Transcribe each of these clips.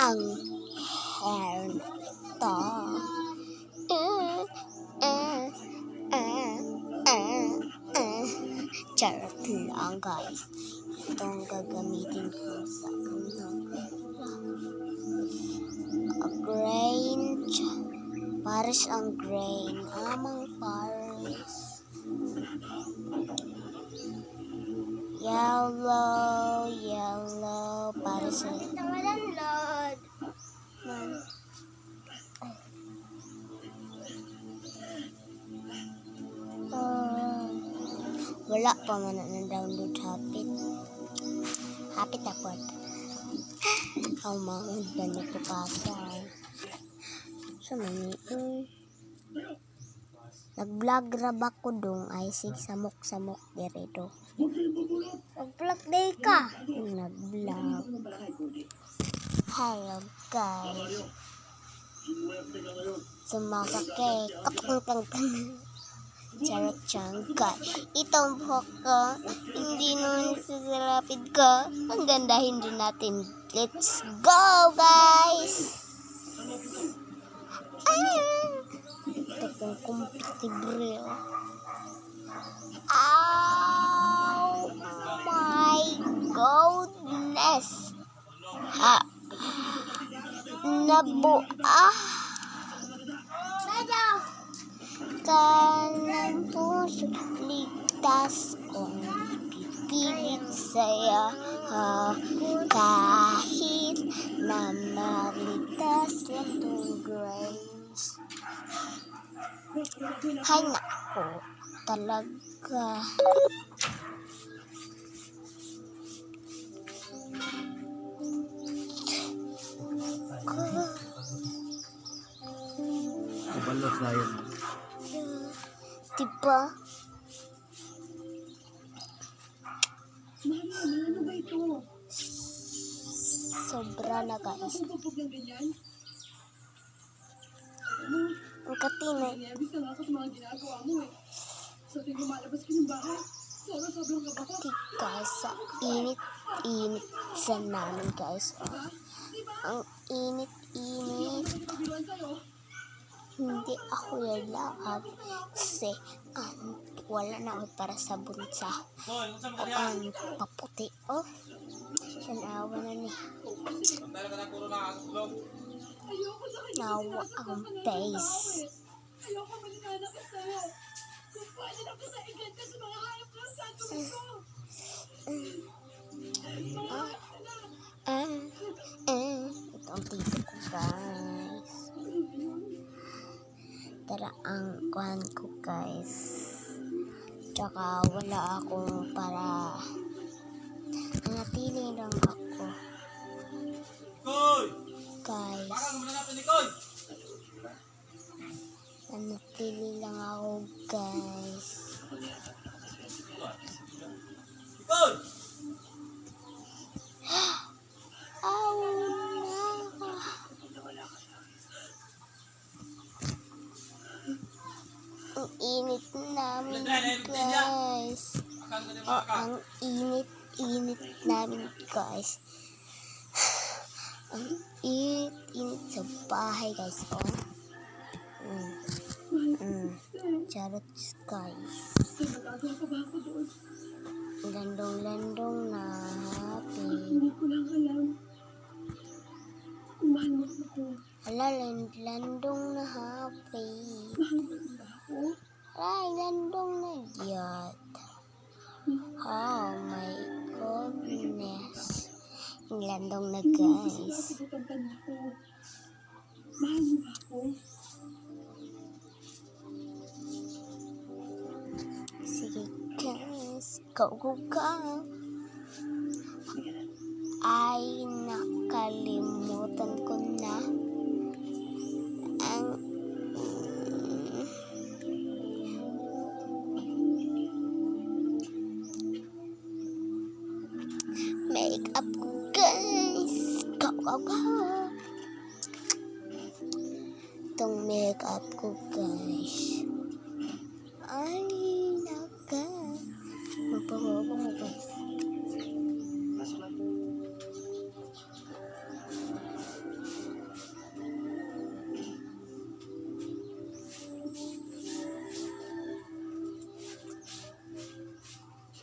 ang hair nito. Charot lang guys. Itong gagamitin ko sa grain. Paris ang grain. Amang Paris. Yellow. Paris ang landlord. Wala pa man na download hapit dapat. Ang maud ba na ito kasa so maniin nag-vlog raba ko dong ay samok direto nag-vlog day ka nag-vlog. Hello guys, sumakake kapag charot siyangka. Itong buhok ko, hindi naman sasalapid ko. Ang gandahin din natin. Let's go, guys! Ito pong compatible. Oh my goodness! Nabuah! Kanang puso, ligtas kong pipilit sa'yo kahit na malitas lang itong grains. Hay nako, talaga. Balot na yun. Diba? Ano ba ito? Sobra na guys. Ang katinay. Bisa nga ako sa mga ginagawa mo eh. So, tingin lumalabas ka ng bahay. Sobrang kaba ko. Guys, sa init sa namin guys. Ang init. Hindi ako lalaag kasi wala na ako para sa bunsa. Paputi. Oh, sanawa na ni. Nawa ang face. Ayoko malinana ka sa'yo. Kung pwede na ko sa igan ka sa mga hayop lang sa tuloy ko. Ito ang tito ko guys. Tara ang kuhan ko guys. Tsaka wala akong para nanatili lang ako guys. Nanatili lang ako guys. Ang init namin guys. Ang init namin guys. Ang init sa bahay guys. Charot guys. Landong na happy. Hindi ko lang alam. Mahal mo ako. Ala, landong na happy. Mahal mo ako. Ay, landong na diyat. Oh my goodness. Yung landong na guys. Mahal mo ako. Sige guys, go. Ay, nakalimutan ko na ang make-up ko guys. Go. Itong make-up ko guys. Ay, magpapawa mo guys.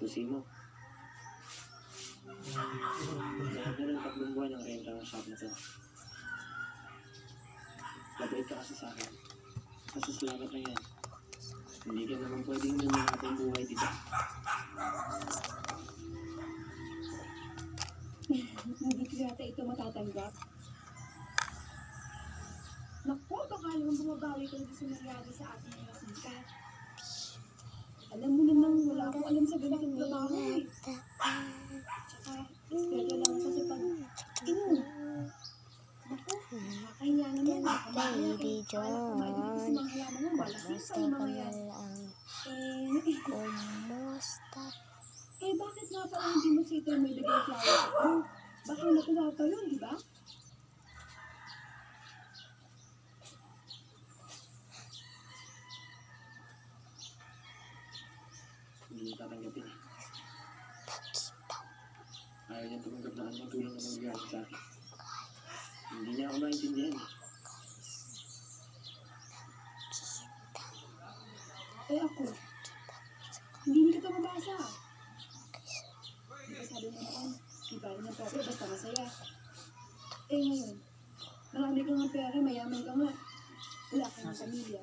Susi mo. Lahat na ng 3 buwan ang renta ng shop na to. Mabait ka kasi sa akin. Kasi salamat na yan. Hindi ka naman pwedeng nangyayari ang buhay dito. Hindi ko yata ito matatanggap. Naku, baka naman bumabawi ka na sa nangyari sa ating mga sikat. Alam mo namang wala akong alam sa ganitong trabaho eh. Tsaka, espero lang kasi pag naku, kakahiya naman. Baby John, Malasing kumusta pa yung ka mga na yan. lang? Eh, Kumusta? bakit nga pa hindi mo si Ito may bigay flowers ako? Baka nakuha pa yun, di ba? Hindi niya tatanggapin eh. Ayaw niya tumanggap na anong tulong na mangyayari sa akin. Hindi niya ako maintindihan eh. Eh ako, hindi kita mabasa. Diba sabi mo noon, iba rin ang pera, basta masaya. Eh ngayon, marami kang ang pera, mayaman ka nga. Wala kang pamilya.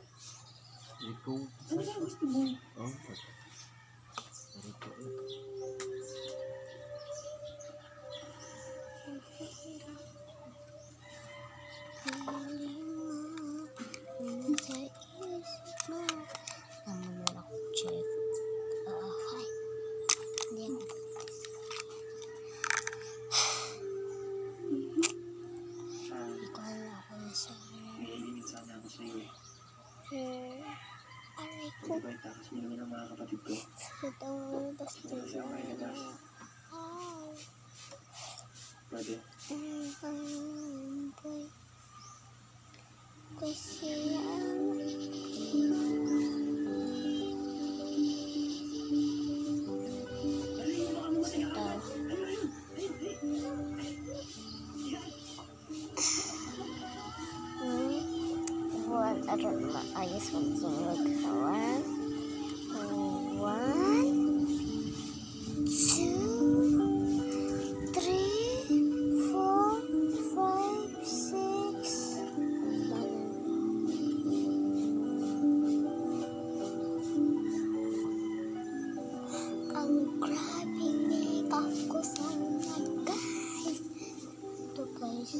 Ikaw. Ano ba gusto mo? Oh, ito. Sa isip mo. Naman na ako check. Hi. Hindi ako. Ikaw na ako na sa May hihingin sana ako sa iyo eh. aray ko. Mabait ka kasi naman ang mga kapatid ko. Sakit ang ulos Kasi ako ay nagas. Pwede. Boy. Kasi ang buwan aron maayos ang tingog kawan. 1, 2, 3, 4, 5, 6. Ang grabing makeup ko sa mga guys. Ito guys.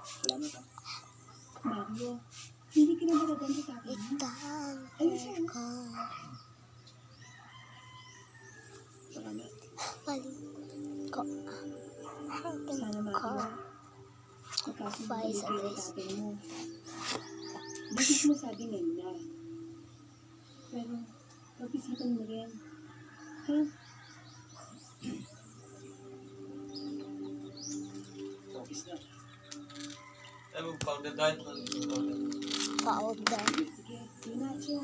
Salamat ah. Mario, hindi ka na magaganda sa akin. Itan. Ka. Salamat. Paling ko. Sana Hanggang ka. Mario, Bye sa magkasundo guys. sa atin mo. Bakit mo sabi ngayon na? Pero, pag-isipan mo rin. Ha? Focus na. Ay, mag-powder diet. Mag-powder. Powder. Sige, yun na siya.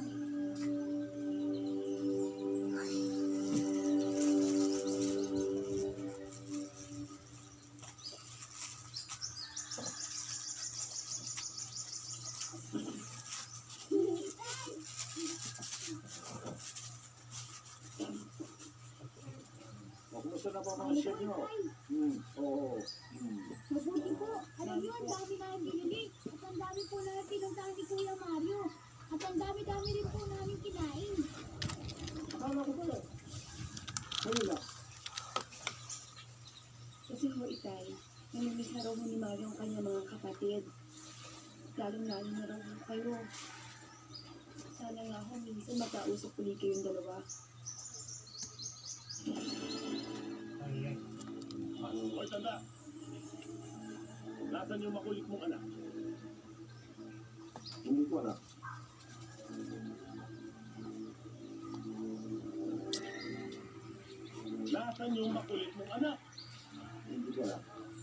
Kumusta na ba mga chef nyo? Oo. Mabuti po. Alam niyo, ang dami na binili. At ang dami po na pinuntahan ni Kuya Mario. At ang dami-dami rin po namin kinain. Akala ko pala. Ano na? Kasi ho, Itay, namimiss na raw mo ni Mario ang kanyang mga kapatid. Lalong-lalo na raw ho kayo. Sana nga ho, minsan magkausap ulit kayong dalawa. Hoy, tanda. Nasaan yung makulit mong anak? Hindi ko anak. Nasaan yung makulit mong anak? Hindi ko anak.